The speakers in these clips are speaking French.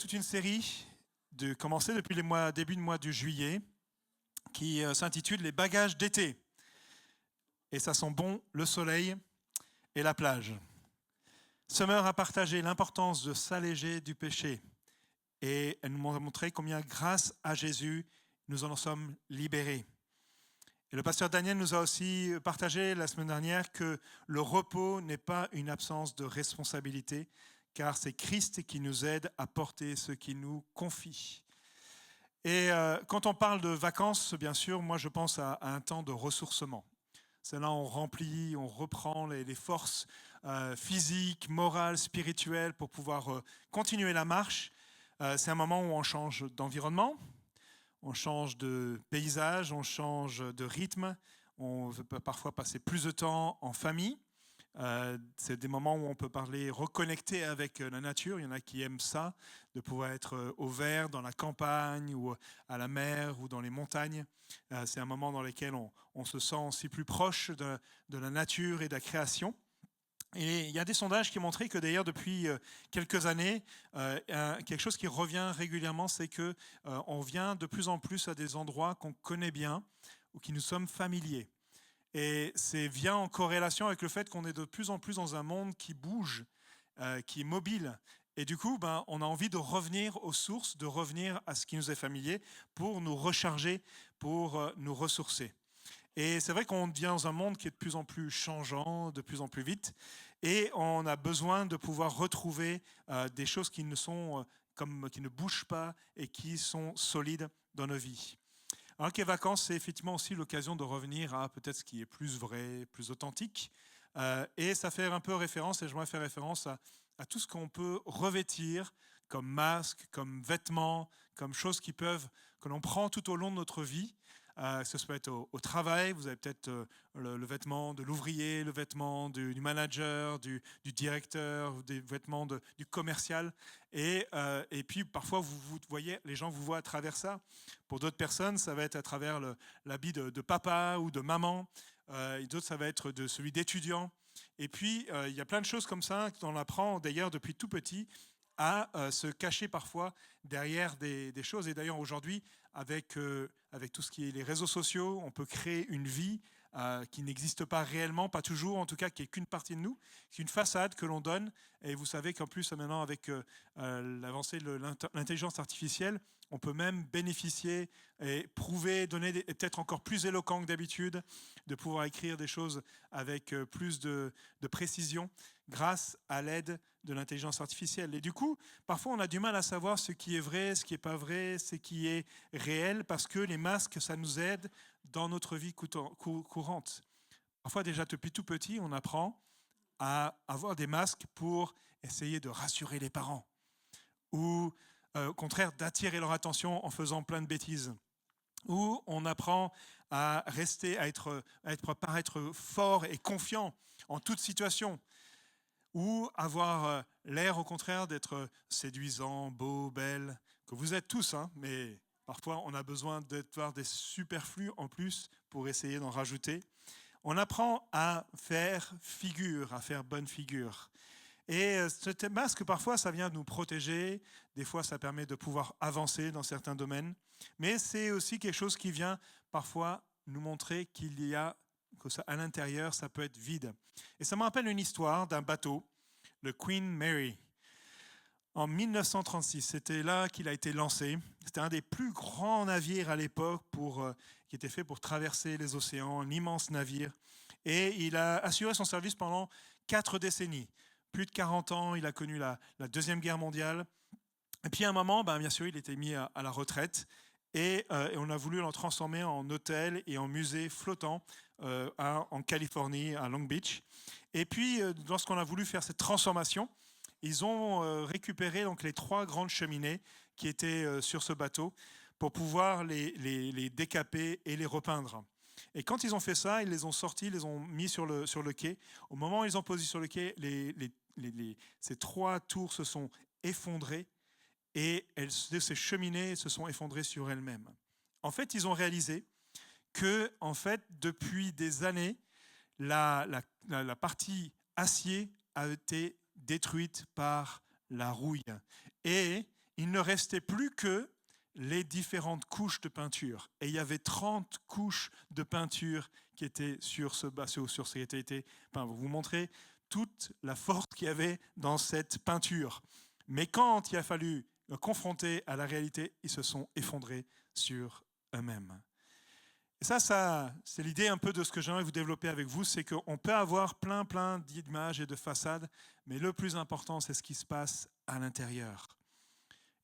toute une série commencée depuis début de mois de juillet qui s'intitule Les bagages d'été. Et ça sent bon le soleil et la plage. Summer a partagé l'importance de s'alléger du péché et elle nous a montré combien grâce à Jésus, nous en sommes libérés. Et le pasteur Daniel nous a aussi partagé la semaine dernière que le repos n'est pas une absence de responsabilité, car c'est Christ qui nous aide à porter ce qu'il nous confie. Et quand on parle de vacances, bien sûr, moi je pense à un temps de ressourcement. C'est là où on remplit, on reprend les forces physiques, morales, spirituelles pour pouvoir continuer la marche. C'est un moment où on change d'environnement, on change de paysage, on change de rythme, on peut parfois passer plus de temps en famille. C'est des moments où on peut parler, reconnecter avec la nature. Il y en a qui aiment ça, de pouvoir être au vert, dans la campagne ou à la mer ou dans les montagnes. C'est un moment dans lequel on se sent aussi plus proche de la nature et de la création. Et il y a des sondages qui ont montré que d'ailleurs depuis quelques années, quelque chose qui revient régulièrement, c'est que on vient de plus en plus à des endroits qu'on connaît bien ou qui nous sommes familiers. Et c'est vient en corrélation avec le fait qu'on est de plus en plus dans un monde qui bouge, qui est mobile. Et du coup, on a envie de revenir aux sources, de revenir à ce qui nous est familier pour nous recharger, pour nous ressourcer. Et c'est vrai qu'on vient dans un monde qui est de plus en plus changeant, de plus en plus vite, et on a besoin de pouvoir retrouver des choses qui ne bougent pas et qui sont solides dans nos vies. Alors que les vacances, c'est effectivement aussi l'occasion de revenir à peut-être ce qui est plus vrai, plus authentique, et ça fait un peu référence, et j'aimerais faire référence à tout ce qu'on peut revêtir comme masque, comme vêtements, comme choses que l'on prend tout au long de notre vie. Ça peut être au travail, vous avez peut-être le vêtement de l'ouvrier, le vêtement du manager, du directeur, des vêtements du commercial. Et puis parfois, vous voyez, les gens vous voient à travers ça. Pour d'autres personnes, ça va être à travers l'habit de papa ou de maman. Et d'autres, ça va être de celui d'étudiant. Et puis, il y a plein de choses comme ça qu'on apprend d'ailleurs depuis tout petit à se cacher parfois derrière des choses. Et d'ailleurs, aujourd'hui, avec tout ce qui est les réseaux sociaux, on peut créer une vie qui n'existe pas réellement, pas toujours, en tout cas, qui n'est qu'une partie de nous. C'est une façade que l'on donne. Et vous savez qu'en plus, maintenant, avec l'avancée de l'intelligence artificielle, on peut même bénéficier et prouver, donner et peut-être encore plus éloquent que d'habitude, de pouvoir écrire des choses avec plus de précision grâce à l'aide de l'intelligence artificielle. Et du coup, parfois, on a du mal à savoir ce qui est vrai, ce qui n'est pas vrai, ce qui est réel, parce que les masques, ça nous aide dans notre vie courante. Parfois, déjà, depuis tout petit, on apprend à avoir des masques pour essayer de rassurer les parents ou, au contraire, d'attirer leur attention en faisant plein de bêtises. Où on apprend à paraître fort et confiant en toute situation. Ou avoir l'air, au contraire, d'être séduisant, beau, belle, que vous êtes tous, mais parfois on a besoin d'avoir des superflus en plus pour essayer d'en rajouter. On apprend à faire figure, à faire bonne figure. Et ce masque, parfois, ça vient nous protéger. Des fois, ça permet de pouvoir avancer dans certains domaines. Mais c'est aussi quelque chose qui vient parfois nous montrer qu'à l'intérieur, ça peut être vide. Et ça me rappelle une histoire d'un bateau, le Queen Mary. En 1936, c'était là qu'il a été lancé. C'était un des plus grands navires à l'époque qui était fait pour traverser les océans, un immense navire. Et il a assuré son service pendant 4 décennies. Plus de 40 ans, il a connu la Deuxième Guerre mondiale. Et puis à un moment, bien sûr, il était mis à la retraite. Et on a voulu l'en transformer en hôtel et en musée flottant en Californie, à Long Beach. Et puis, lorsqu'on a voulu faire cette transformation, ils ont récupéré donc, les 3 grandes cheminées qui étaient sur ce bateau pour pouvoir les décaper et les repeindre. Et quand ils ont fait ça, ils les ont sortis, ils les ont mis sur le quai. Au moment où ils ont posé sur le quai, ces 3 tours se sont effondrées et ces cheminées se sont effondrées sur elles-mêmes. En fait, ils ont réalisé que, en fait, depuis des années, la partie acier a été détruite par la rouille. Et il ne restait plus que les différentes couches de peinture. Et il y avait 30 couches de peinture qui étaient sur ce bateau, sur ce qui était été peint. Vous montrez toute la force qu'il y avait dans cette peinture. Mais quand il a fallu le confronter à la réalité, ils se sont effondrés sur eux-mêmes. Et ça, c'est l'idée un peu de ce que j'aimerais vous développer avec vous, c'est qu'on peut avoir plein d'images et de façades, mais le plus important, c'est ce qui se passe à l'intérieur.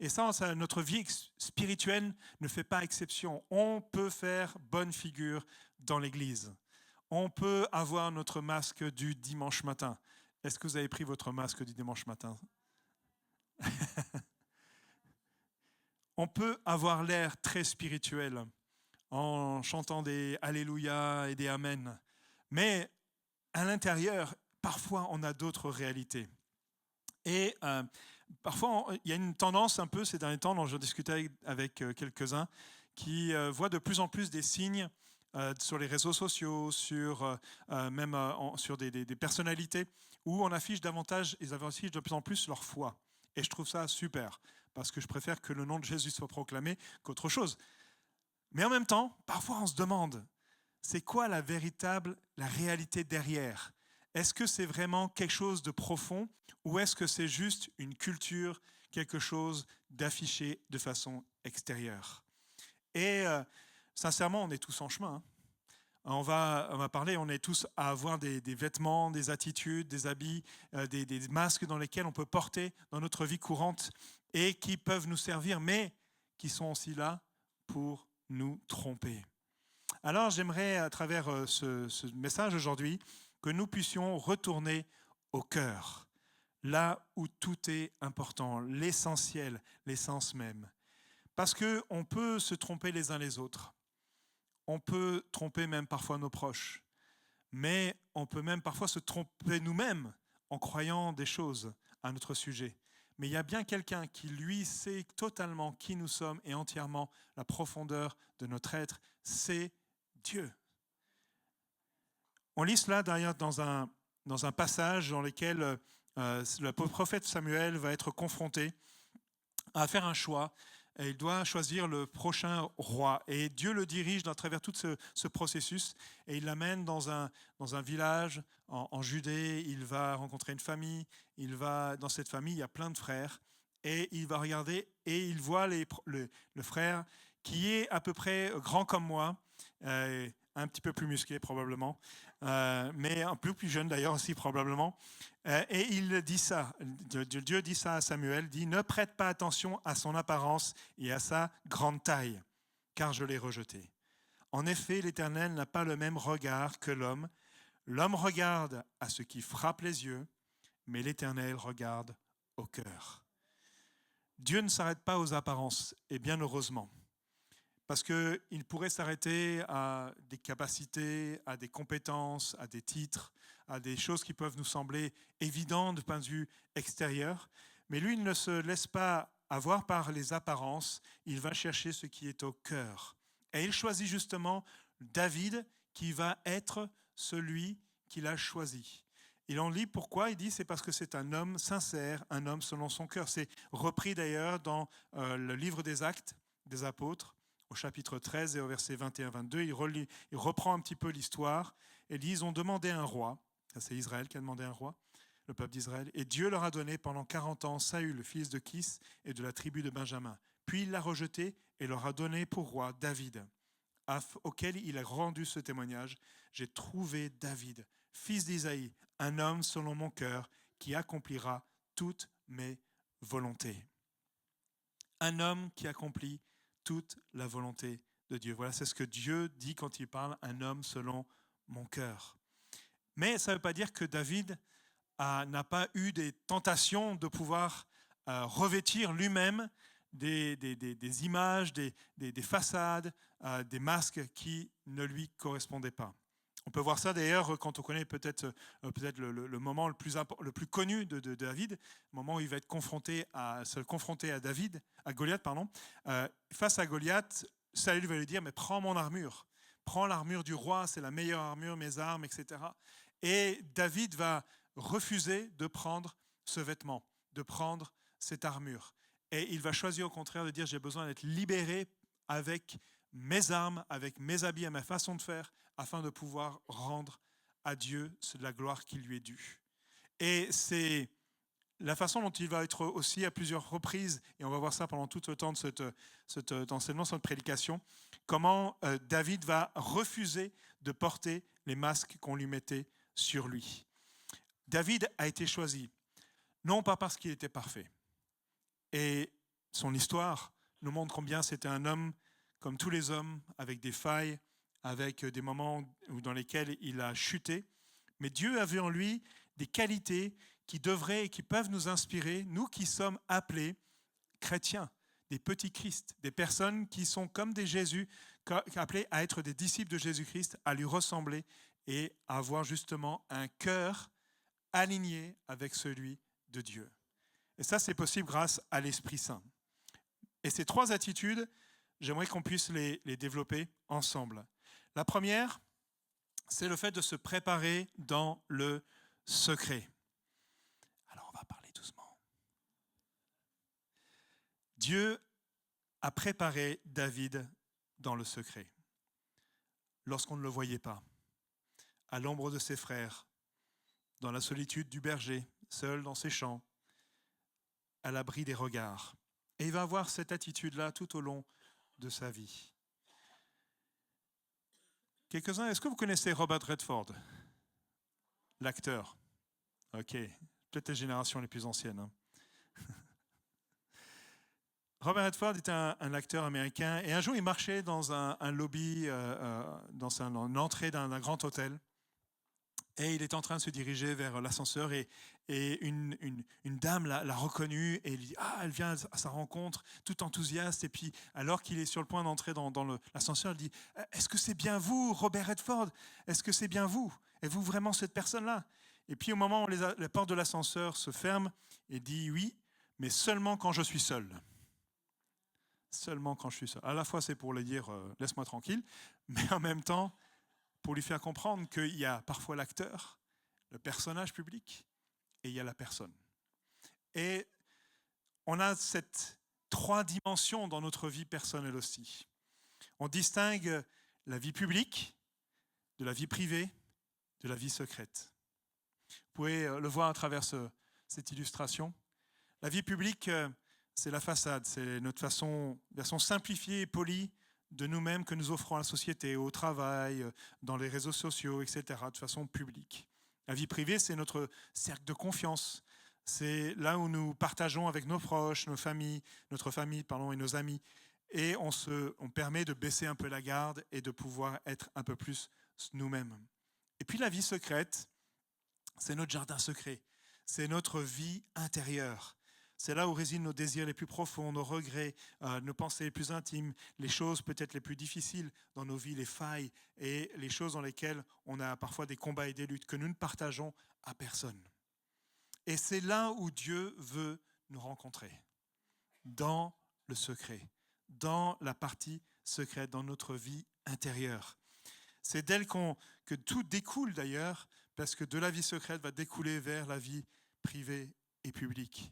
Et ça, notre vie spirituelle ne fait pas exception. On peut faire bonne figure dans l'Église. On peut avoir notre masque du dimanche matin. Est-ce que vous avez pris votre masque du dimanche matin? On peut avoir l'air très spirituel en chantant des Alléluia et des Amen. Mais à l'intérieur, parfois, on a d'autres réalités. Et parfois, il y a une tendance un peu ces derniers temps, dont je discutais avec quelques-uns, qui voient de plus en plus des signes sur les réseaux sociaux, sur des personnalités, où on affiche davantage, ils affichent de plus en plus leur foi. Et je trouve ça super, parce que je préfère que le nom de Jésus soit proclamé qu'autre chose. Mais en même temps, parfois on se demande, c'est quoi la réalité derrière? Est-ce que c'est vraiment quelque chose de profond ou est-ce que c'est juste une culture, quelque chose d'affiché de façon extérieure? Et sincèrement, on est tous en chemin. On va parler, on est tous à avoir des vêtements, des attitudes, des habits, des masques dans lesquels on peut porter dans notre vie courante et qui peuvent nous servir, mais qui sont aussi là pour nous tromper. Alors j'aimerais, à travers ce message aujourd'hui, que nous puissions retourner au cœur, là où tout est important, l'essentiel, l'essence même. Parce qu'on peut se tromper les uns les autres. On peut tromper même parfois nos proches. Mais on peut même parfois se tromper nous-mêmes en croyant des choses à notre sujet. Mais il y a bien quelqu'un qui, lui, sait totalement qui nous sommes et entièrement la profondeur de notre être. C'est Dieu. On lit cela d'ailleurs dans un passage dans lequel le prophète Samuel va être confronté à faire un choix. Et il doit choisir le prochain roi. Et Dieu le dirige à travers tout ce processus. Et il l'amène dans un village en Judée. Il va rencontrer une famille. Dans cette famille, il y a plein de frères. Et il va regarder et il voit le frère qui est à peu près grand comme moi, un petit peu plus musclé probablement, mais un peu plus jeune d'ailleurs aussi probablement. Et il dit ça, Dieu dit ça à Samuel, dit « Ne prête pas attention à son apparence et à sa grande taille, car je l'ai rejeté. En effet, l'Éternel n'a pas le même regard que l'homme. L'homme regarde à ce qui frappe les yeux, mais l'Éternel regarde au cœur. » Dieu ne s'arrête pas aux apparences, et bien heureusement. Parce qu'il pourrait s'arrêter à des capacités, à des compétences, à des titres, à des choses qui peuvent nous sembler évidentes du point de vue extérieur. Mais lui, il ne se laisse pas avoir par les apparences, il va chercher ce qui est au cœur. Et il choisit justement David, qui va être celui qu'il a choisi. Il en lit pourquoi, il dit c'est parce que c'est un homme sincère, un homme selon son cœur. C'est repris d'ailleurs dans le livre des Actes des Apôtres, au chapitre 13 et au verset 21-22, il reprend un petit peu l'histoire et dit, ils ont demandé un roi, ça c'est Israël qui a demandé un roi, le peuple d'Israël, et Dieu leur a donné pendant 40 ans Saül, le fils de Kis et de la tribu de Benjamin. Puis il l'a rejeté et leur a donné pour roi David, auquel il a rendu ce témoignage. J'ai trouvé David, fils d'Isaïe, un homme selon mon cœur, qui accomplira toutes mes volontés. Un homme qui accomplit toute la volonté de Dieu. Voilà, c'est ce que Dieu dit quand il parle un homme selon mon cœur. Mais ça ne veut pas dire que David n'a pas eu des tentations de pouvoir revêtir lui-même des images, des façades, des masques qui ne lui correspondaient pas. On peut voir ça d'ailleurs quand on connaît peut-être le moment le plus connu de David, le moment où il va être confronté à Goliath, pardon. Face à Goliath, Saül va lui dire « Mais prends mon armure, prends l'armure du roi, c'est la meilleure armure, mes armes, etc. » Et David va refuser de prendre ce vêtement, de prendre cette armure. Et il va choisir au contraire de dire, j'ai besoin d'être libéré avec mes armes, avec mes habits, à ma façon de faire, afin de pouvoir rendre à Dieu la gloire qui lui est due. Et c'est la façon dont il va être aussi à plusieurs reprises, et on va voir ça pendant tout le temps de cet enseignement, cette prédication, comment David va refuser de porter les masques qu'on lui mettait sur lui. David a été choisi, non pas parce qu'il était parfait. Et son histoire nous montre combien c'était un homme comme tous les hommes, avec des failles, avec des moments dans lesquels il a chuté. Mais Dieu a vu en lui des qualités qui devraient et qui peuvent nous inspirer, nous qui sommes appelés chrétiens, des petits Christ, des personnes qui sont comme des Jésus, appelés à être des disciples de Jésus-Christ, à lui ressembler et à avoir justement un cœur aligné avec celui de Dieu. Et ça, c'est possible grâce à l'Esprit Saint. Et ces 3 attitudes, j'aimerais qu'on puisse les développer ensemble. La première, c'est le fait de se préparer dans le secret. Alors, on va parler doucement. Dieu a préparé David dans le secret, lorsqu'on ne le voyait pas, à l'ombre de ses frères, dans la solitude du berger, seul dans ses champs, à l'abri des regards. Et il va avoir cette attitude-là tout au long de sa vie. Quelques-uns, est-ce que vous connaissez Robert Redford, l'acteur? Ok, peut-être les générations les plus anciennes. Hein. Robert Redford était un acteur américain et un jour il marchait dans un lobby, dans une entrée d'un grand hôtel. Et il est en train de se diriger vers l'ascenseur et une dame l'a reconnu et il dit « Ah, elle vient à sa rencontre, tout enthousiaste. » Et puis, alors qu'il est sur le point d'entrer dans l'ascenseur, elle dit « Est-ce que c'est bien vous, Robert Redford? Est-ce que c'est bien vous? Êtes-vous vraiment cette personne-là » Et puis, au moment où la porte de l'ascenseur se ferme, il dit « Oui, mais seulement quand je suis seul. » Seulement quand je suis seul. À la fois, c'est pour lui dire « Laisse-moi tranquille », mais en même temps, pour lui faire comprendre qu'il y a parfois l'acteur, le personnage public, et il y a la personne. Et on a ces 3 dimensions dans notre vie personnelle aussi. On distingue la vie publique, de la vie privée, de la vie secrète. Vous pouvez le voir à travers cette illustration. La vie publique, c'est la façade, c'est notre version simplifiée et polie de nous-mêmes que nous offrons à la société, au travail, dans les réseaux sociaux, etc., de façon publique. La vie privée, c'est notre cercle de confiance. C'est là où nous partageons avec nos proches, notre famille et nos amis. Et on permet de baisser un peu la garde et de pouvoir être un peu plus nous-mêmes. Et puis la vie secrète, c'est notre jardin secret. C'est notre vie intérieure. C'est là où résident nos désirs les plus profonds, nos regrets, nos pensées les plus intimes, les choses peut-être les plus difficiles dans nos vies, les failles et les choses dans lesquelles on a parfois des combats et des luttes que nous ne partageons à personne. Et c'est là où Dieu veut nous rencontrer, dans le secret, dans la partie secrète, dans notre vie intérieure. C'est d'elle que tout découle d'ailleurs, parce que de la vie secrète va découler vers la vie privée et publique.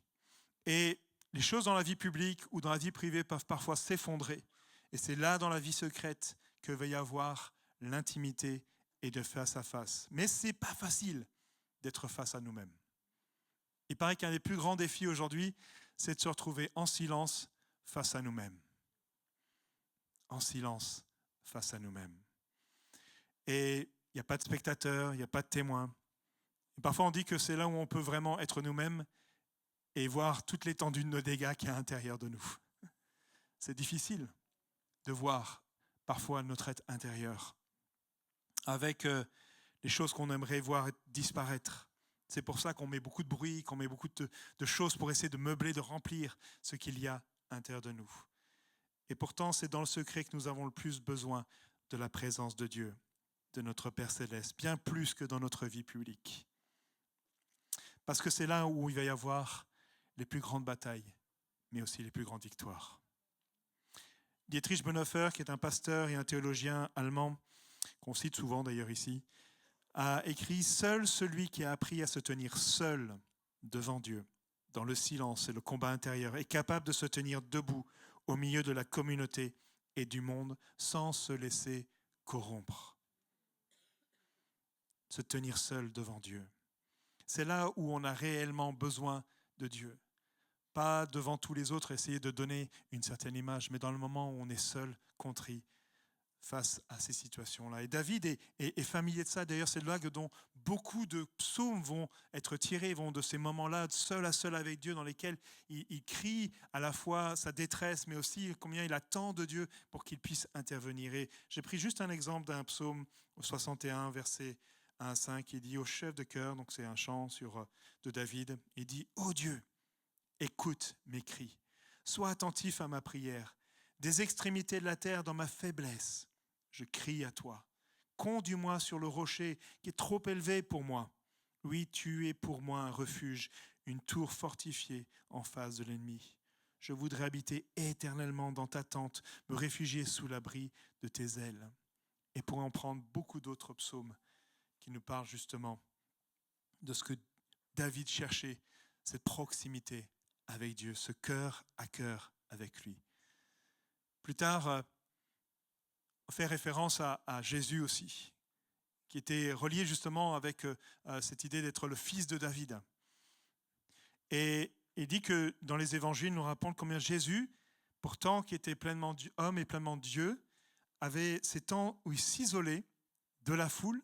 Et les choses dans la vie publique ou dans la vie privée peuvent parfois s'effondrer. Et c'est là, dans la vie secrète, que va y avoir l'intimité et de face à face. Mais ce n'est pas facile d'être face à nous-mêmes. Il paraît qu'un des plus grands défis aujourd'hui, c'est de se retrouver en silence face à nous-mêmes. En silence face à nous-mêmes. Et il n'y a pas de spectateurs, il n'y a pas de témoins. Et parfois on dit que c'est là où on peut vraiment être nous-mêmes et voir toute l'étendue de nos dégâts qu'il y a à l'intérieur de nous. C'est difficile de voir parfois notre être intérieur avec les choses qu'on aimerait voir disparaître. C'est pour ça qu'on met beaucoup de bruit, qu'on met beaucoup de choses pour essayer de meubler, de remplir ce qu'il y a à l'intérieur de nous. Et pourtant, c'est dans le secret que nous avons le plus besoin de la présence de Dieu, de notre Père Céleste, bien plus que dans notre vie publique. Parce que c'est là où il va y avoir les plus grandes batailles, mais aussi les plus grandes victoires. Dietrich Bonhoeffer, qui est un pasteur et un théologien allemand, qu'on cite souvent d'ailleurs ici, a écrit « Seul celui qui a appris à se tenir seul devant Dieu dans le silence et le combat intérieur, est capable de se tenir debout au milieu de la communauté et du monde sans se laisser corrompre. Se tenir seul devant Dieu. C'est là où on a réellement besoin de Dieu. Pas devant tous les autres, essayer de donner une certaine image, mais dans le moment où on est seul, contrit, face à ces situations-là. Et David est familier de ça. D'ailleurs, c'est là dont beaucoup de psaumes vont être tirés, vont de ces moments-là, seul à seul avec Dieu, dans lesquels il crie à la fois sa détresse, mais aussi combien il attend de Dieu pour qu'il puisse intervenir. Et j'ai pris juste un exemple d'un psaume 61, verset 1 à 5, qui dit au chef de chœur, donc c'est un chant de David, il dit « Ô Dieu, écoute mes cris, sois attentif à ma prière, des extrémités de la terre dans ma faiblesse. Je crie à toi. Conduis-moi sur le rocher qui est trop élevé pour moi. Oui, tu es pour moi un refuge, une tour fortifiée en face de l'ennemi. Je voudrais habiter éternellement dans ta tente, me réfugier sous l'abri de tes ailes. » Et pour en prendre beaucoup d'autres psaumes qui nous parlent justement de ce que David cherchait, cette proximité avec Dieu, ce cœur à cœur avec lui. Plus tard, on fait référence à Jésus aussi, qui était relié justement avec cette idée d'être le fils de David. Et il dit que dans les évangiles, nous rapporte combien Jésus, pourtant qui était pleinement homme et pleinement Dieu, avait ces temps où il s'isolait de la foule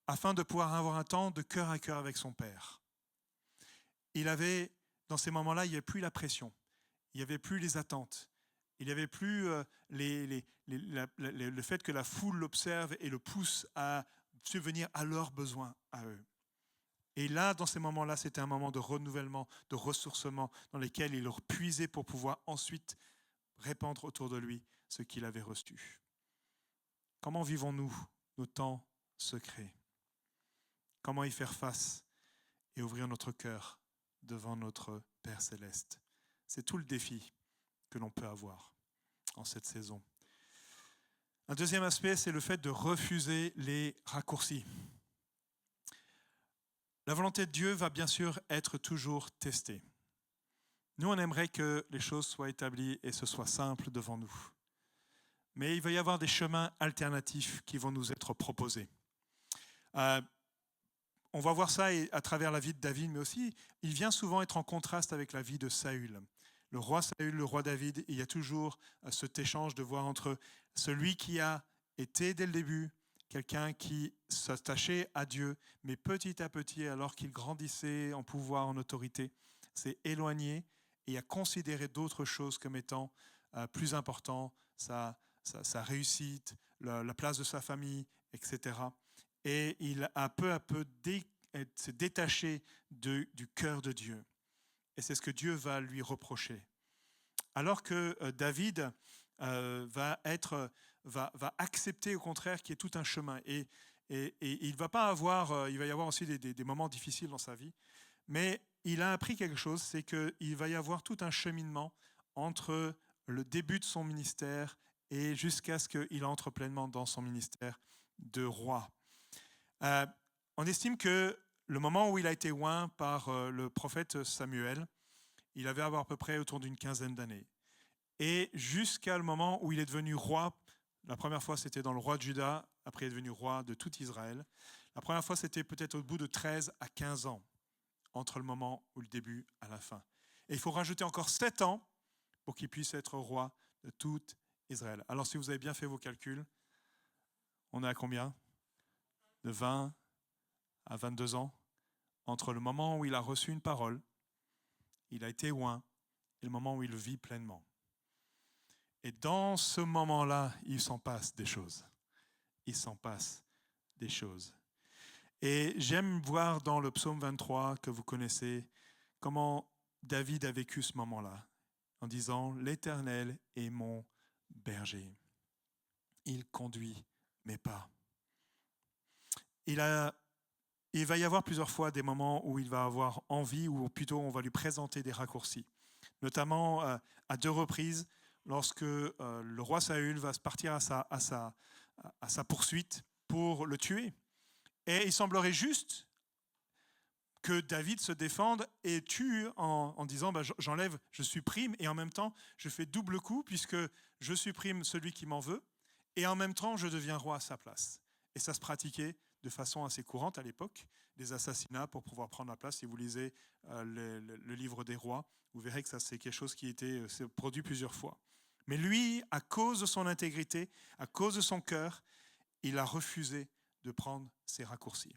afin de pouvoir avoir un temps de cœur à cœur avec son Père. Il avait, dans ces moments-là, il n'y avait plus la pression, il n'y avait plus les attentes. Il n'y avait plus le fait que la foule l'observe et le pousse à subvenir à leurs besoins, à eux. Et là, dans ces moments-là, c'était un moment de renouvellement, de ressourcement, dans lesquels il leur puisait pour pouvoir ensuite répandre autour de lui ce qu'il avait reçu. Comment vivons-nous nos temps secrets? Comment y faire face et ouvrir notre cœur devant notre Père céleste? C'est tout le défi que l'on peut avoir en cette saison. Un deuxième aspect, c'est le fait de refuser les raccourcis. La volonté de Dieu va bien sûr être toujours testée. Nous, on aimerait que les choses soient établies et ce soit simple devant nous. Mais il va y avoir des chemins alternatifs qui vont nous être proposés. On va voir ça à travers la vie de David, mais aussi, il vient souvent être en contraste avec la vie de Saül. Le roi Saül, le roi David, il y a toujours cet échange de voir entre celui qui a été dès le début quelqu'un qui s'attachait à Dieu, mais petit à petit, alors qu'il grandissait en pouvoir, en autorité, s'est éloigné et a considéré d'autres choses comme étant plus importantes, sa réussite, la place de sa famille, etc. Et il a peu à peu s'est détaché du cœur de Dieu. Et c'est ce que Dieu va lui reprocher. Alors que David va accepter au contraire qu'il y ait tout un chemin. Et il va pas avoir, il va y avoir aussi des moments difficiles dans sa vie, mais il a appris quelque chose, c'est qu'il va y avoir tout un cheminement entre le début de son ministère et jusqu'à ce qu'il entre pleinement dans son ministère de roi. On estime que le moment où il a été oint par le prophète Samuel, il avait à peu près autour d'une quinzaine d'années. Et jusqu'à le moment où il est devenu roi, la première fois c'était dans le roi de Juda, après il est devenu roi de tout Israël. La première fois c'était peut-être au bout de 13 à 15 ans, entre le moment où le début à la fin. Et il faut rajouter encore 7 ans pour qu'il puisse être roi de tout Israël. Alors si vous avez bien fait vos calculs, on est à combien? De 20 à 22 ans, entre le moment où il a reçu une parole, il a été oint, et le moment où il le vit pleinement. Et dans ce moment-là, il s'en passe des choses. Il s'en passe des choses. Et j'aime voir dans le psaume 23, que vous connaissez, comment David a vécu ce moment-là, en disant « L'Éternel est mon berger. Il conduit mes pas. » Il va y avoir plusieurs fois des moments où il va avoir envie, ou plutôt on va lui présenter des raccourcis. Notamment à 2 reprises, lorsque le roi Saül va se partir à sa poursuite pour le tuer. Et il semblerait juste que David se défende et tue en disant j'enlève, je supprime, et en même temps je fais double coup puisque je supprime celui qui m'en veut et en même temps je deviens roi à sa place. Et ça se pratiquait de façon assez courante à l'époque, des assassinats pour pouvoir prendre la place. Si vous lisez le livre des rois, vous verrez que ça c'est quelque chose qui s'est produit plusieurs fois. Mais lui, à cause de son intégrité, à cause de son cœur, il a refusé de prendre ces raccourcis.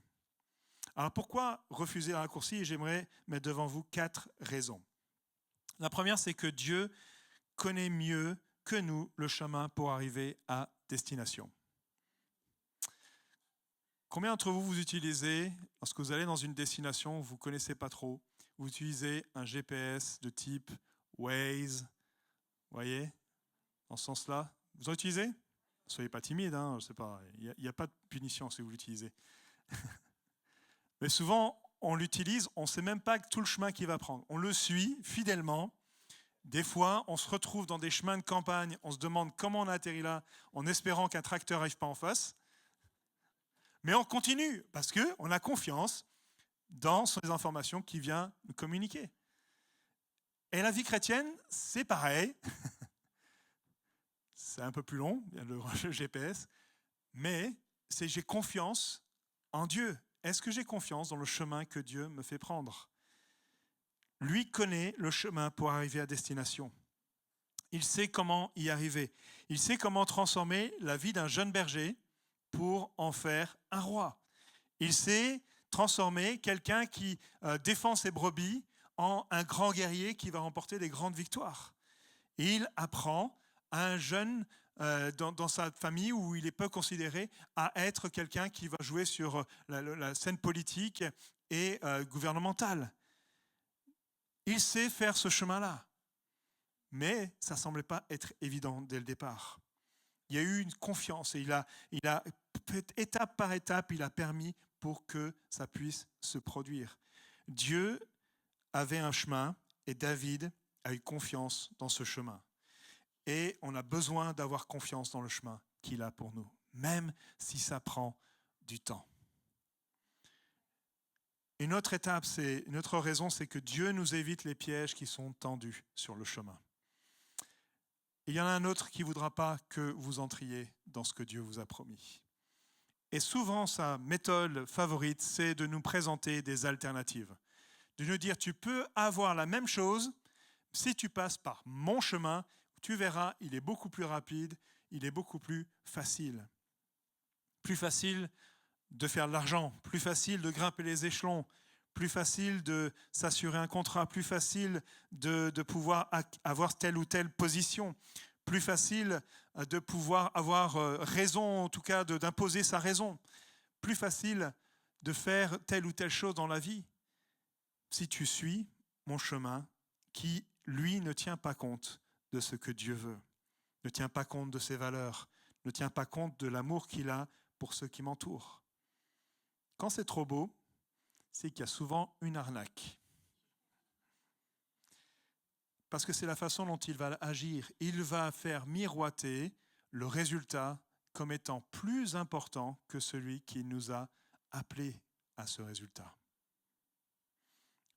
Alors pourquoi refuser les raccourcis? J'aimerais mettre devant vous 4 raisons. La première, c'est que Dieu connaît mieux que nous le chemin pour arriver à destination. Combien d'entre vous, vous utilisez, lorsque vous allez dans une destination, vous ne connaissez pas trop, vous utilisez un GPS de type Waze, vous voyez, dans ce sens-là? Vous en utilisez? Ne soyez pas timide, hein, je sais pas, il n'y a pas de punition si vous l'utilisez. Mais souvent, on l'utilise, on ne sait même pas tout le chemin qu'il va prendre. On le suit fidèlement. Des fois, on se retrouve dans des chemins de campagne, on se demande comment on a atterri là, en espérant qu'un tracteur n'arrive pas en face. Mais on continue, parce qu'on a confiance dans les informations qu'il vient nous communiquer. Et la vie chrétienne, c'est pareil. C'est un peu plus long, il y a le GPS, mais c'est j'ai confiance en Dieu. Est-ce que j'ai confiance dans le chemin que Dieu me fait prendre? Lui connaît le chemin pour arriver à destination. Il sait comment y arriver. Il sait comment transformer la vie d'un jeune berger pour en faire un roi. Il sait transformer quelqu'un qui défend ses brebis en un grand guerrier qui va remporter des grandes victoires. Et il apprend à un jeune dans sa famille où il est peu considéré à être quelqu'un qui va jouer sur la scène politique et gouvernementale. Il sait faire ce chemin-là, mais ça ne semblait pas être évident dès le départ. Il y a eu une confiance et il a étape par étape, il a permis pour que ça puisse se produire. Dieu avait un chemin et David a eu confiance dans ce chemin. Et on a besoin d'avoir confiance dans le chemin qu'il a pour nous, même si ça prend du temps. Une autre étape, une autre raison, c'est que Dieu nous évite les pièges qui sont tendus sur le chemin. Et il y en a un autre qui ne voudra pas que vous entriez dans ce que Dieu vous a promis. Et souvent, sa méthode favorite, c'est de nous présenter des alternatives. De nous dire, tu peux avoir la même chose si tu passes par mon chemin. Tu verras, il est beaucoup plus rapide, il est beaucoup plus facile. Plus facile de faire de l'argent, plus facile de grimper les échelons, plus facile de s'assurer un contrat, plus facile de pouvoir avoir telle ou telle position, plus facile de pouvoir avoir raison, en tout cas d'imposer sa raison, plus facile de faire telle ou telle chose dans la vie. Si tu suis mon chemin qui, lui, ne tient pas compte de ce que Dieu veut, ne tient pas compte de ses valeurs, ne tient pas compte de l'amour qu'il a pour ceux qui m'entourent. Quand c'est trop beau, c'est qu'il y a souvent une arnaque. Parce que c'est la façon dont il va agir. Il va faire miroiter le résultat comme étant plus important que celui qui nous a appelés à ce résultat.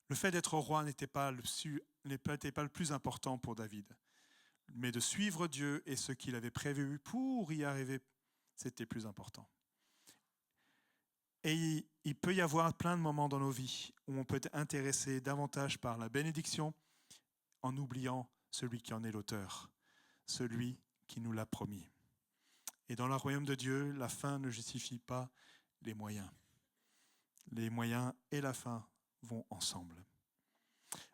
Le fait d'être roi n'était pas le plus important pour David, mais de suivre Dieu et ce qu'il avait prévu pour y arriver, c'était plus important. Et il peut y avoir plein de moments dans nos vies où on peut être intéressé davantage par la bénédiction en oubliant celui qui en est l'auteur, celui qui nous l'a promis. Et dans le royaume de Dieu, la fin ne justifie pas les moyens. Les moyens et la fin vont ensemble.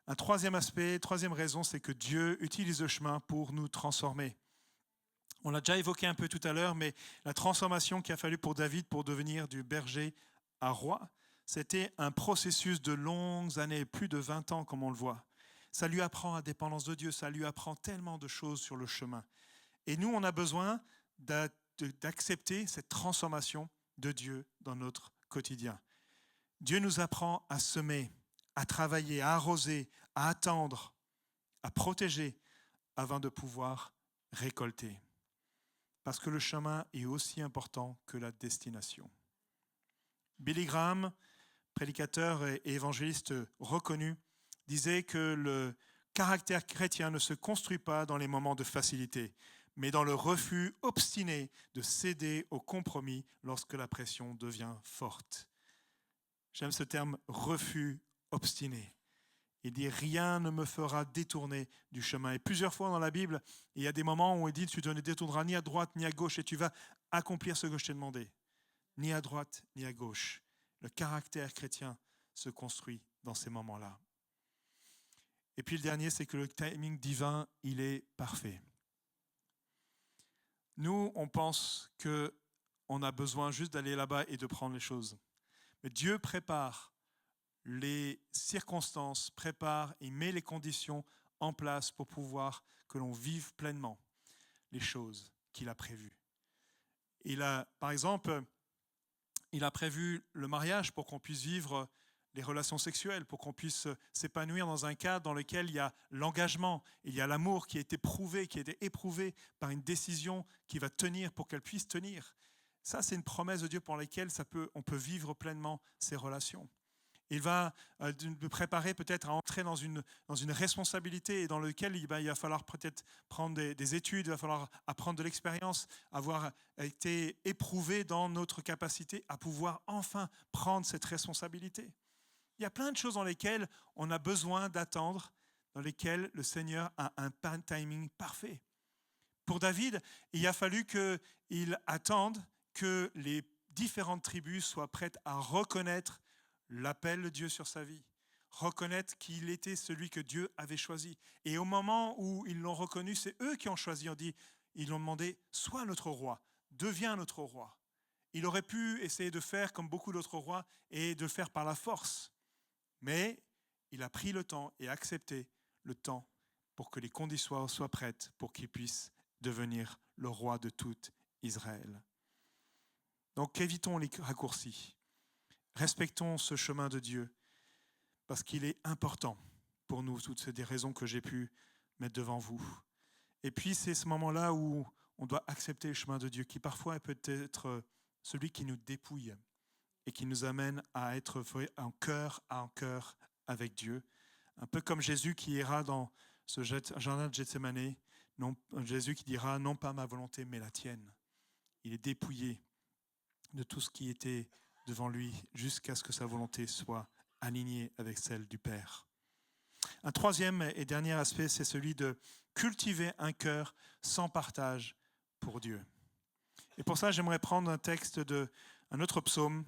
Un troisième aspect, troisième raison, c'est que Dieu utilise le chemin pour nous transformer. On l'a déjà évoqué un peu tout à l'heure, mais la transformation qu'il a fallu pour David pour devenir du berger à roi, c'était un processus de longues années, plus de 20 ans comme on le voit. Ça lui apprend la dépendance de Dieu, ça lui apprend tellement de choses sur le chemin. Et nous, on a besoin d'accepter cette transformation de Dieu dans notre quotidien. Dieu nous apprend à semer, à travailler, à arroser, à attendre, à protéger, avant de pouvoir récolter. Parce que le chemin est aussi important que la destination. Billy Graham prédicateur et évangéliste reconnu, disait que le caractère chrétien ne se construit pas dans les moments de facilité, mais dans le refus obstiné de céder au compromis lorsque la pression devient forte. J'aime ce terme « refus obstiné ». Il dit « rien ne me fera détourner du chemin ». Et plusieurs fois dans la Bible, il y a des moments où il dit « tu ne te détourneras ni à droite ni à gauche et tu vas accomplir ce que je t'ai demandé ». Ni à droite ni à gauche. Le caractère chrétien se construit dans ces moments-là. Et puis le dernier, c'est que le timing divin, il est parfait. Nous, on pense qu'on a besoin juste d'aller là-bas et de prendre les choses. Mais Dieu prépare les circonstances, prépare et met les conditions en place pour pouvoir que l'on vive pleinement les choses qu'il a prévues. Par exemple, il a prévu le mariage pour qu'on puisse vivre les relations sexuelles, pour qu'on puisse s'épanouir dans un cadre dans lequel il y a l'engagement, il y a l'amour qui a été prouvé, qui a été éprouvé par une décision qui va tenir pour qu'elle puisse tenir. Ça, c'est une promesse de Dieu pour laquelle on peut vivre pleinement ces relations. Il va me préparer peut-être à entrer dans une responsabilité et dans laquelle il va falloir peut-être prendre des études, il va falloir apprendre de l'expérience, avoir été éprouvé dans notre capacité à pouvoir enfin prendre cette responsabilité. Il y a plein de choses dans lesquelles on a besoin d'attendre, dans lesquelles le Seigneur a un timing parfait. Pour David, il a fallu qu'il attende que les différentes tribus soient prêtes à reconnaître l'appel de Dieu sur sa vie, reconnaître qu'il était celui que Dieu avait choisi. Et au moment où ils l'ont reconnu, c'est eux qui ont choisi. Ils l'ont demandé, sois notre roi, deviens notre roi. Il aurait pu essayer de faire comme beaucoup d'autres rois et de le faire par la force. Mais il a pris le temps et accepté le temps pour que les conditions soient prêtes pour qu'il puisse devenir le roi de tout Israël. Donc évitons les raccourcis. Respectons ce chemin de Dieu parce qu'il est important pour nous, toutes ces raisons que j'ai pu mettre devant vous. Et puis c'est ce moment-là où on doit accepter le chemin de Dieu qui parfois est peut-être celui qui nous dépouille et qui nous amène à être en cœur avec Dieu. Un peu comme Jésus qui ira dans ce jardin de Gethsémane, Jésus qui dira « non pas ma volonté mais la tienne ». Il est dépouillé de tout ce qui était devant lui jusqu'à ce que sa volonté soit alignée avec celle du Père. Un troisième et dernier aspect, c'est celui de cultiver un cœur sans partage pour Dieu. Et pour ça, j'aimerais prendre un texte un autre psaume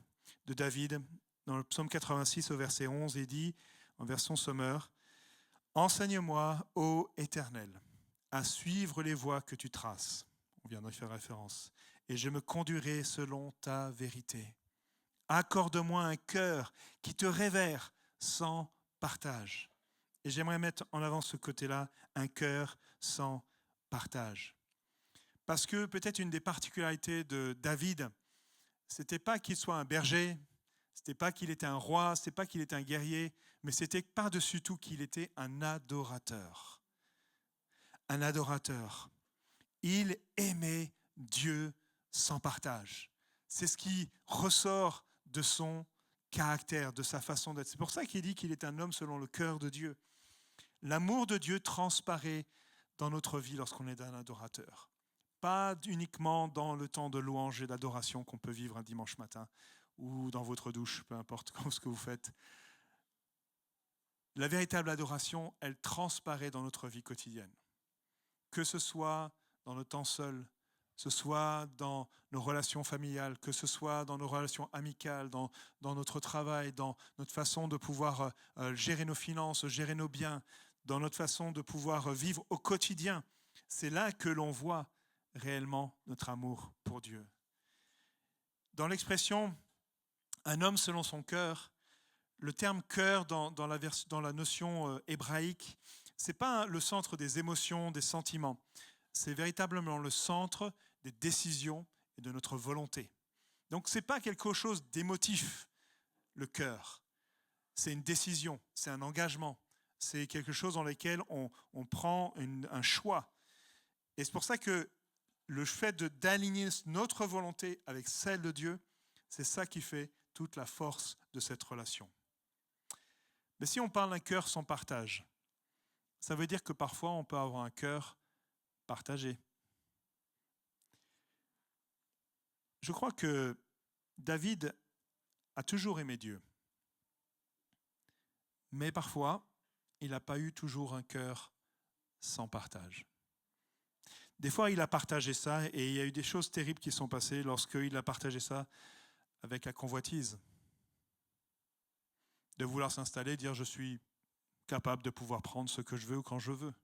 de David, dans le psaume 86 au verset 11, il dit, en version Sommer, « Enseigne-moi, ô Éternel, à suivre les voies que tu traces. » On vient d'y faire référence. « Et je me conduirai selon ta vérité. Accorde-moi un cœur qui te révère sans partage. » Et j'aimerais mettre en avant ce côté-là, un cœur sans partage. Parce que peut-être une des particularités de David, c'était pas qu'il soit un berger, c'était pas qu'il était un roi, c'était pas qu'il était un guerrier, mais c'était par-dessus tout qu'il était un adorateur. Un adorateur. Il aimait Dieu sans partage. C'est ce qui ressort de son caractère, de sa façon d'être. C'est pour ça qu'il dit qu'il est un homme selon le cœur de Dieu. L'amour de Dieu transparaît dans notre vie lorsqu'on est un adorateur. Pas uniquement dans le temps de louange et d'adoration qu'on peut vivre un dimanche matin ou dans votre douche, peu importe ce que vous faites. La véritable adoration, elle transparaît dans notre vie quotidienne. Que ce soit dans le temps seul, que ce soit dans nos relations familiales, que ce soit dans nos relations amicales, dans notre travail, dans notre façon de pouvoir gérer nos finances, gérer nos biens, dans notre façon de pouvoir vivre au quotidien. C'est là que l'on voit réellement notre amour pour Dieu. Dans l'expression « un homme selon son cœur », le terme « cœur » dans la notion hébraïque, ce n'est pas le centre des émotions, des sentiments. C'est véritablement le centre des décisions et de notre volonté. Donc ce n'est pas quelque chose d'émotif, le cœur. C'est une décision, c'est un engagement. C'est quelque chose dans lequel on prend un choix. Et c'est pour ça que le fait d'aligner notre volonté avec celle de Dieu, c'est ça qui fait toute la force de cette relation. Mais si on parle d'un cœur sans partage, ça veut dire que parfois on peut avoir un cœur partagé. Je crois que David a toujours aimé Dieu. Mais parfois, il n'a pas eu toujours un cœur sans partage. Des fois, il a partagé ça et il y a eu des choses terribles qui sont passées lorsqu'il a partagé ça avec la convoitise. De vouloir s'installer, dire je suis capable de pouvoir prendre ce que je veux quand je veux.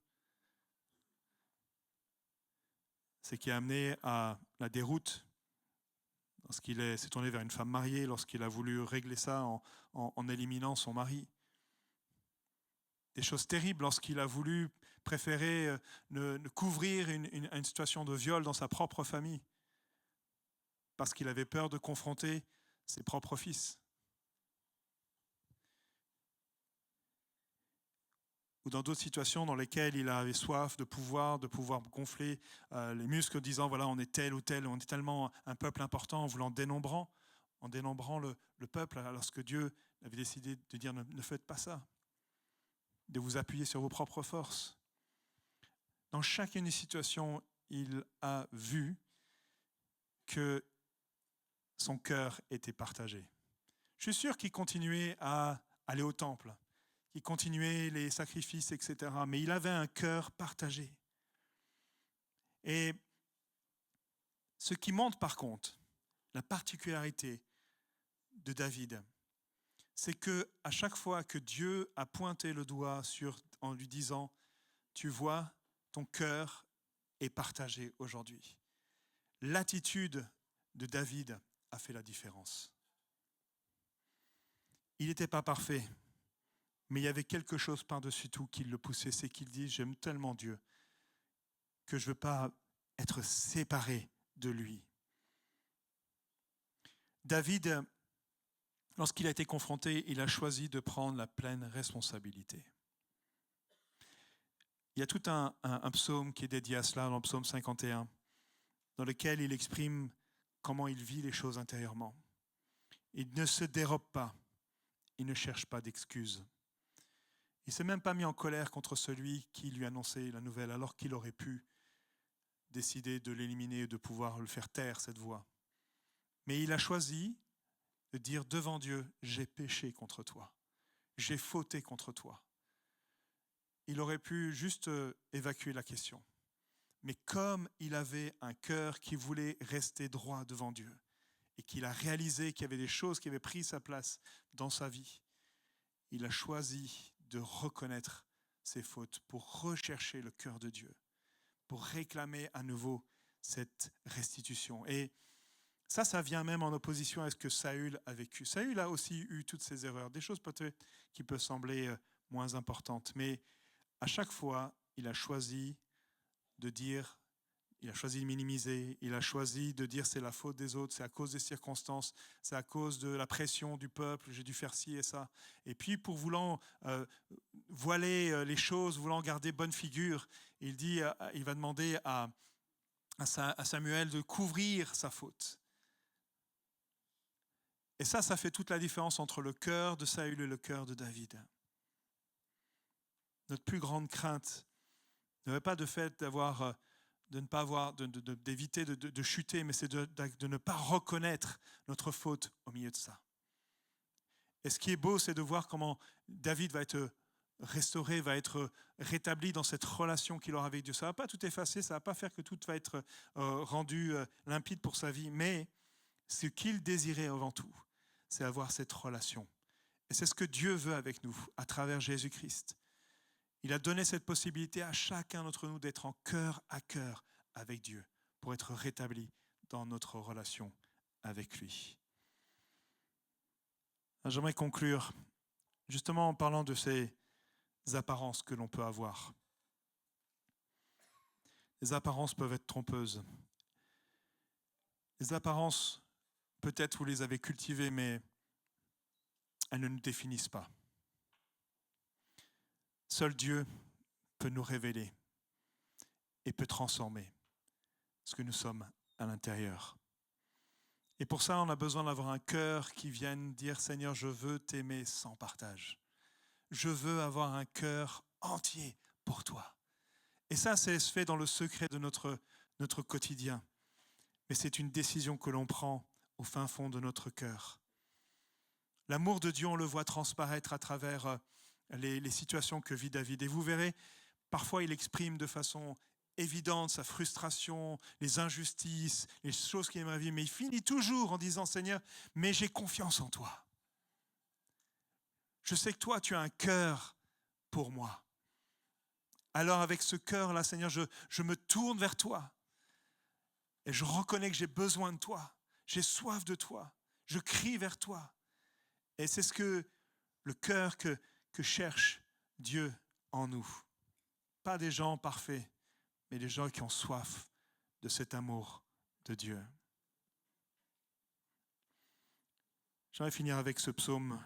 C'est qui a amené à la déroute lorsqu'il s'est tourné vers une femme mariée, lorsqu'il a voulu régler ça en éliminant son mari. Des choses terribles lorsqu'il a voulu préférer ne couvrir une situation de viol dans sa propre famille parce qu'il avait peur de confronter ses propres fils. Ou dans d'autres situations dans lesquelles il avait soif de pouvoir gonfler les muscles en disant voilà, on est tel ou tel, on est tellement un peuple important en voulant en dénombrant le peuple, lorsque Dieu avait décidé de dire ne faites pas ça, de vous appuyer sur vos propres forces. Dans chacune des situations, il a vu que son cœur était partagé. Je suis sûr qu'il continuait à aller au temple, qu'il continuait les sacrifices, etc. Mais il avait un cœur partagé. Et ce qui montre par contre la particularité de David, c'est que à chaque fois que Dieu a pointé le doigt en lui disant « Tu vois, ton cœur est partagé aujourd'hui », l'attitude de David a fait la différence. Il n'était pas parfait, mais il y avait quelque chose par-dessus tout qui le poussait, c'est qu'il dit « J'aime tellement Dieu que je ne veux pas être séparé de lui ». David, lorsqu'il a été confronté, il a choisi de prendre la pleine responsabilité. Il y a tout un psaume qui est dédié à cela, dans le psaume 51, dans lequel il exprime comment il vit les choses intérieurement. Il ne se dérobe pas, il ne cherche pas d'excuses. Il ne s'est même pas mis en colère contre celui qui lui annonçait la nouvelle, alors qu'il aurait pu décider de l'éliminer et de pouvoir le faire taire, cette voix. Mais il a choisi de dire devant Dieu, j'ai péché contre toi, j'ai fauté contre toi. Il aurait pu juste évacuer la question. Mais comme il avait un cœur qui voulait rester droit devant Dieu et qu'il a réalisé qu'il y avait des choses qui avaient pris sa place dans sa vie, il a choisi de reconnaître ses fautes pour rechercher le cœur de Dieu, pour réclamer à nouveau cette restitution. Et ça vient même en opposition à ce que Saül a vécu. Saül a aussi eu toutes ces erreurs, des choses peut-être qui peuvent sembler moins importantes, mais à chaque fois, il a choisi de dire, il a choisi de minimiser, il a choisi de dire c'est la faute des autres, c'est à cause des circonstances, c'est à cause de la pression du peuple, j'ai dû faire ci et ça. Et puis pour voulant voiler les choses, voulant garder bonne figure, il va demander à Samuel de couvrir sa faute. Et ça fait toute la différence entre le cœur de Saül et le cœur de David. Notre plus grande crainte ne veut pas de fait de ne pas avoir, d'éviter de chuter, mais c'est de ne pas reconnaître notre faute au milieu de ça. Et ce qui est beau, c'est de voir comment David va être restauré, va être rétabli dans cette relation qu'il aura avec Dieu. Ça ne va pas tout effacer, ça ne va pas faire que tout va être rendu limpide pour sa vie, mais ce qu'il désirait avant tout, c'est avoir cette relation. Et c'est ce que Dieu veut avec nous, à travers Jésus-Christ. Il a donné cette possibilité à chacun d'entre nous d'être en cœur à cœur avec Dieu pour être rétabli dans notre relation avec lui. J'aimerais conclure justement en parlant de ces apparences que l'on peut avoir. Les apparences peuvent être trompeuses. Les apparences, peut-être vous les avez cultivées, mais elles ne nous définissent pas. Seul Dieu peut nous révéler et peut transformer ce que nous sommes à l'intérieur. Et pour ça, on a besoin d'avoir un cœur qui vienne dire, Seigneur, je veux t'aimer sans partage. Je veux avoir un cœur entier pour toi. Et ça, c'est se fait dans le secret de notre quotidien. Mais c'est une décision que l'on prend au fin fond de notre cœur. L'amour de Dieu, on le voit transparaître à travers les situations que vit David. Et vous verrez, parfois il exprime de façon évidente sa frustration, les injustices, les choses qu'il aimerait vivre. Mais il finit toujours en disant, Seigneur, mais j'ai confiance en toi. Je sais que toi, tu as un cœur pour moi. Alors avec ce cœur-là, Seigneur, je me tourne vers toi. Et je reconnais que j'ai besoin de toi. J'ai soif de toi. Je crie vers toi. Et c'est ce que le cœur que cherche Dieu en nous. Pas des gens parfaits, mais des gens qui ont soif de cet amour de Dieu. J'aimerais finir avec ce psaume,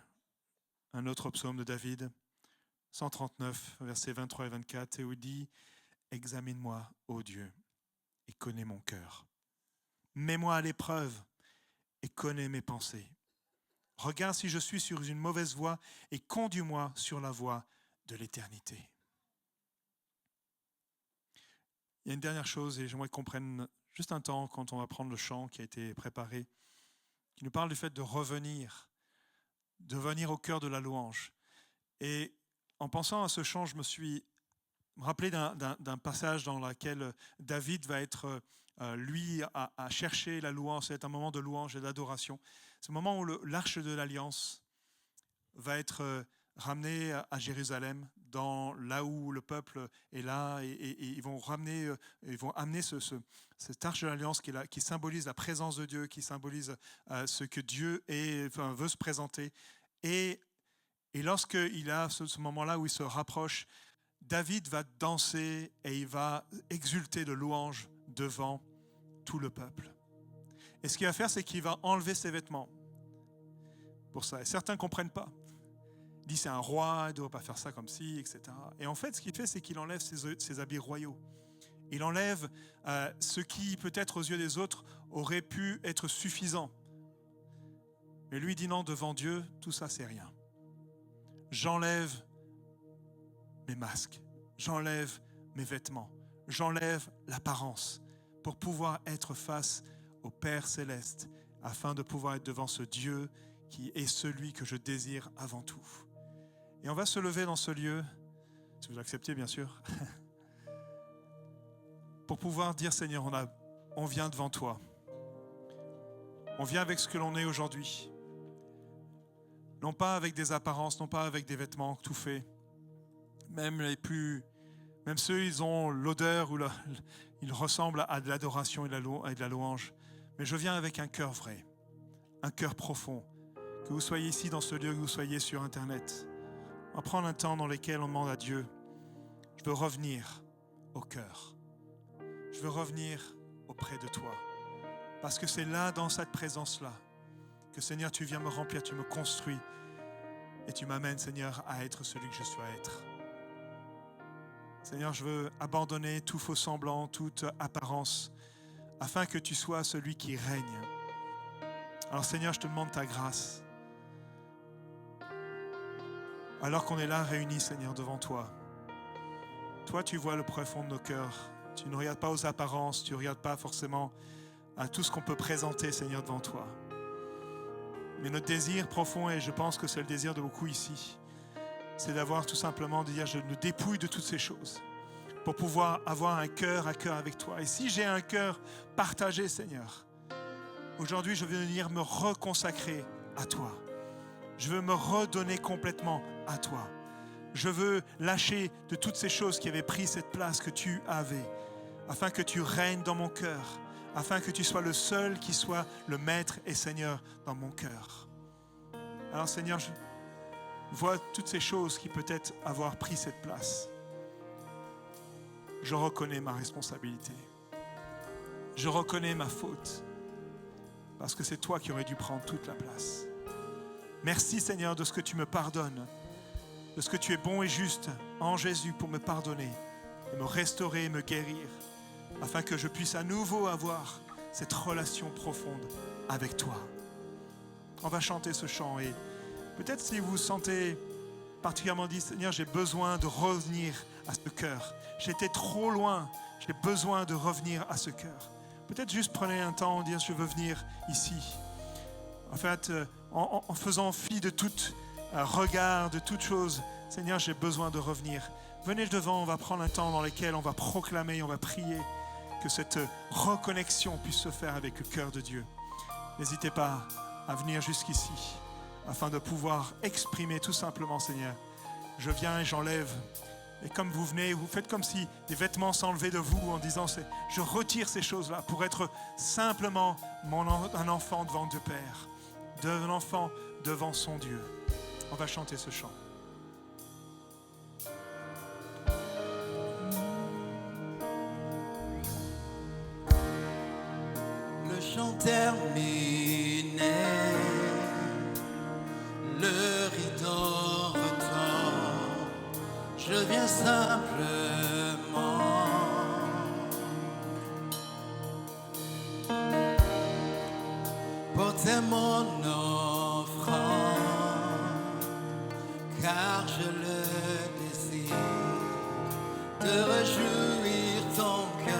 un autre psaume de David, 139, versets 23 et 24, et où il dit « Examine-moi, ô Dieu, et connais mon cœur. Mets-moi à l'épreuve et connais mes pensées. Regarde si je suis sur une mauvaise voie et conduis-moi sur la voie de l'éternité. » Il y a une dernière chose, et j'aimerais qu'on prenne juste un temps quand on va prendre le chant qui a été préparé, qui nous parle du fait de revenir au cœur de la louange. Et en pensant à ce chant, je me suis rappelé d'un passage dans lequel David va être, lui, à chercher la louange. C'est un moment de louange et d'adoration. C'est le moment où l'arche de l'Alliance va être ramenée à Jérusalem, là où le peuple est là, et ils vont amener cette arche de l'Alliance qui symbolise la présence de Dieu, qui symbolise ce que Dieu veut se présenter. Et lorsqu'il a ce moment-là où il se rapproche, David va danser et il va exulter de louange devant tout le peuple. Et ce qu'il va faire, c'est qu'il va enlever ses vêtements pour ça. Et certains ne comprennent pas. Ils disent c'est un roi, il ne doit pas faire ça comme ci, etc. Et en fait, ce qu'il fait, c'est qu'il enlève ses habits royaux. Il enlève ce qui, peut-être aux yeux des autres, aurait pu être suffisant. Mais lui dit non, devant Dieu, tout ça, c'est rien. J'enlève mes masques, j'enlève mes vêtements, j'enlève l'apparence pour pouvoir être face au Père Céleste, afin de pouvoir être devant ce Dieu qui est celui que je désire avant tout. Et on va se lever dans ce lieu, si vous acceptez bien sûr, pour pouvoir dire Seigneur, on vient devant toi. On vient avec ce que l'on est aujourd'hui. Non pas avec des apparences, non pas avec des vêtements tout faits. Même ceux, ils ont l'odeur ou ils ressemblent à de l'adoration et de la louange. Mais je viens avec un cœur vrai, un cœur profond. Que vous soyez ici dans ce lieu, que vous soyez sur Internet. On va prendre un temps dans lequel on demande à Dieu, je veux revenir au cœur. Je veux revenir auprès de toi. Parce que c'est là, dans cette présence-là, que Seigneur, tu viens me remplir, tu me construis et tu m'amènes, Seigneur, à être celui que je dois être. Seigneur, je veux abandonner tout faux semblant, toute apparence, afin que tu sois celui qui règne. Alors Seigneur, je te demande ta grâce. Alors qu'on est là réunis, Seigneur, devant toi. Toi, tu vois le profond de nos cœurs. Tu ne regardes pas aux apparences, tu ne regardes pas forcément à tout ce qu'on peut présenter, Seigneur, devant toi. Mais notre désir profond, et je pense que c'est le désir de beaucoup ici, c'est d'avoir tout simplement, de dire, je me dépouille de toutes ces choses pour pouvoir avoir un cœur à cœur avec toi. Et si j'ai un cœur partagé, Seigneur, aujourd'hui, je veux venir me reconsacrer à toi. Je veux me redonner complètement à toi. Je veux lâcher de toutes ces choses qui avaient pris cette place que tu avais, afin que tu règnes dans mon cœur, afin que tu sois le seul qui soit le maître et Seigneur dans mon cœur. Alors Seigneur, je vois toutes ces choses qui peut-être avoir pris cette place. Je reconnais ma responsabilité. Je reconnais ma faute, parce que c'est toi qui aurais dû prendre toute la place. Merci Seigneur de ce que tu me pardonnes, de ce que tu es bon et juste en Jésus pour me pardonner et me restaurer et me guérir, afin que je puisse à nouveau avoir cette relation profonde avec toi. On va chanter ce chant et peut-être si vous vous sentez particulièrement dit, Seigneur, j'ai besoin de revenir à ce cœur. J'étais trop loin, j'ai besoin de revenir à ce cœur. Peut-être juste prenez un temps, dire je veux venir ici. En fait, en faisant fi de tout regard, de toute chose, Seigneur, j'ai besoin de revenir. Venez devant, on va prendre un temps dans lequel on va proclamer, on va prier que cette reconnexion puisse se faire avec le cœur de Dieu. N'hésitez pas à venir jusqu'ici afin de pouvoir exprimer tout simplement, Seigneur, je viens et j'enlève. Et comme vous venez, vous faites comme si des vêtements s'enlevaient de vous en disant, je retire ces choses-là pour être simplement un enfant devant Dieu Père, un enfant devant son Dieu. On va chanter ce chant. Le chant terminé, le rideau retombe, je viens simplement porter mon offrande, car je le désire, de réjouir ton cœur.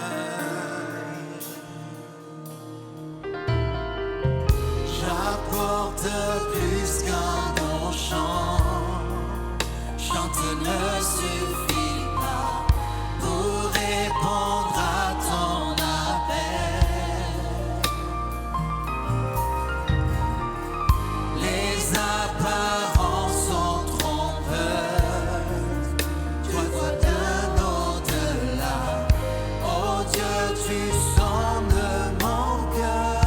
J'apporte plus qu'un bon chant, chanter ne suffit pas pour répondre à ton appel. Les apparences sont trompeuses, toi d'un au-delà. Oh Dieu, tu sondes mon cœur.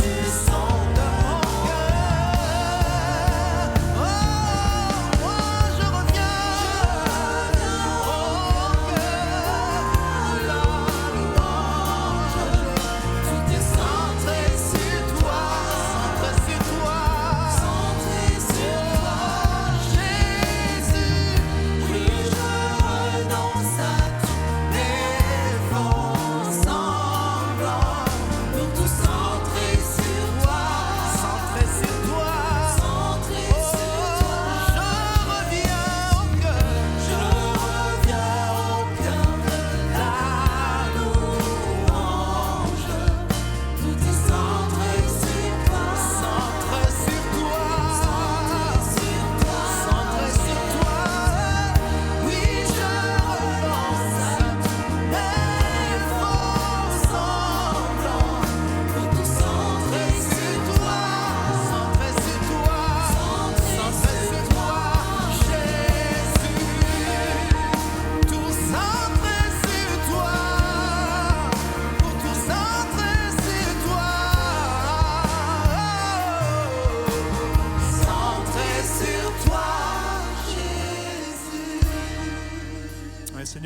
Tu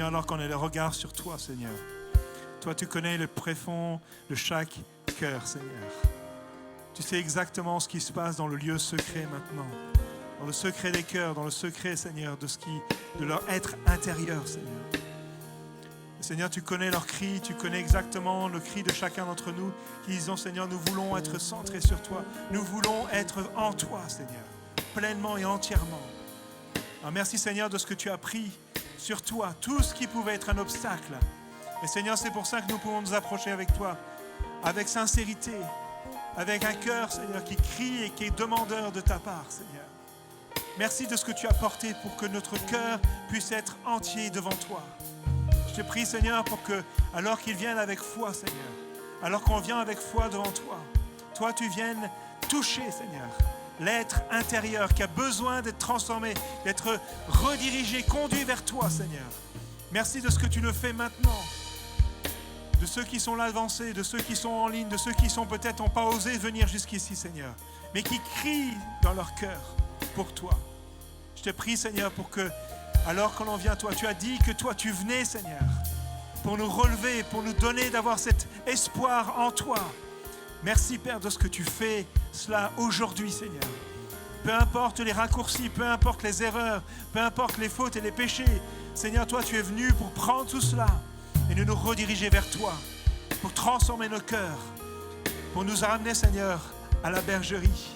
Seigneur, alors qu'on a le regard sur toi, Seigneur. Toi, tu connais le préfond de chaque cœur, Seigneur. Tu sais exactement ce qui se passe dans le lieu secret maintenant, dans le secret des cœurs, dans le secret, Seigneur, de leur être intérieur, Seigneur. Et Seigneur, tu connais leurs cris, tu connais exactement le cri de chacun d'entre nous qui disons, Seigneur, nous voulons être centrés sur toi, nous voulons être en toi, Seigneur, pleinement et entièrement. Alors, merci, Seigneur, de ce que tu as pris sur toi, tout ce qui pouvait être un obstacle. Et Seigneur, c'est pour ça que nous pouvons nous approcher avec toi, avec sincérité, avec un cœur, Seigneur, qui crie et qui est demandeur de ta part, Seigneur. Merci de ce que tu as porté pour que notre cœur puisse être entier devant toi. Je te prie, Seigneur, pour que, alors qu'ils viennent avec foi, Seigneur, alors qu'on vient avec foi devant toi, toi, tu viennes toucher, Seigneur, l'être intérieur qui a besoin d'être transformé, d'être redirigé, conduit vers toi, Seigneur. Merci de ce que tu le fais maintenant. De ceux qui sont là avancés, de ceux qui sont en ligne, de ceux qui sont peut-être n'ont pas osé venir jusqu'ici, Seigneur, mais qui crient dans leur cœur pour toi. Je te prie, Seigneur, pour que, alors que l'on vient à toi, tu as dit que toi, tu venais, Seigneur, pour nous relever, pour nous donner d'avoir cet espoir en toi. Merci, Père, de ce que tu fais cela aujourd'hui, Seigneur. Peu importe les raccourcis, peu importe les erreurs, peu importe les fautes et les péchés, Seigneur, toi, tu es venu pour prendre tout cela et nous rediriger vers toi, pour transformer nos cœurs, pour nous ramener, Seigneur, à la bergerie.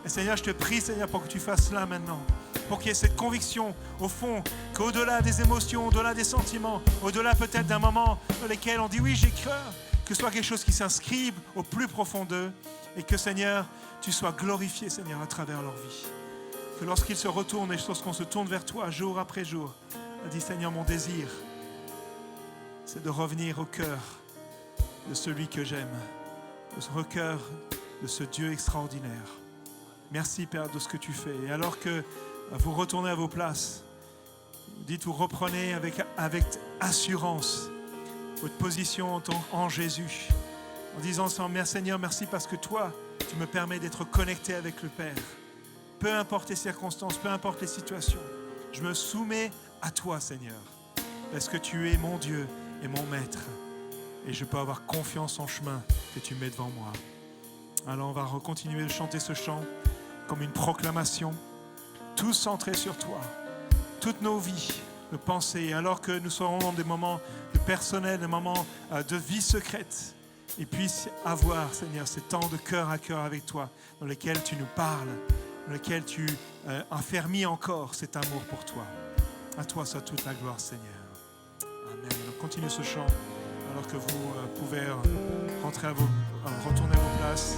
Et Seigneur, je te prie, Seigneur, pour que tu fasses cela maintenant, pour qu'il y ait cette conviction, au fond, qu'au-delà des émotions, au-delà des sentiments, au-delà peut-être d'un moment dans lequel on dit oui, j'ai cru, que ce soit quelque chose qui s'inscrive au plus profond d'eux, et que, Seigneur, tu sois glorifié, Seigneur, à travers leur vie. Que lorsqu'ils se retournent et lorsqu'on se tourne vers toi, jour après jour, on dit, Seigneur, mon désir, c'est de revenir au cœur de celui que j'aime, au cœur de ce Dieu extraordinaire. Merci, Père, de ce que tu fais. Et alors que vous retournez à vos places, vous reprenez avec assurance votre position en Jésus, en disant, Seigneur, merci parce que toi, tu me permets d'être connecté avec le Père. Peu importe les circonstances, peu importe les situations, je me soumets à toi, Seigneur, parce que tu es mon Dieu et mon Maître, et je peux avoir confiance en chemin que tu mets devant moi. Alors on va continuer de chanter ce chant comme une proclamation, tous centrés sur toi, toutes nos vies, nos pensées, alors que nous serons dans des moments de personnel, des moments de vie secrète, et puisse avoir, Seigneur, ces temps de cœur à cœur avec toi, dans lesquels tu nous parles, dans lesquels tu affermis encore cet amour pour toi. À toi soit toute la gloire, Seigneur. Amen. Donc, continuez ce chant alors que vous pouvez retourner à vos places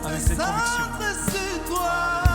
avec cette conviction. C'est toi.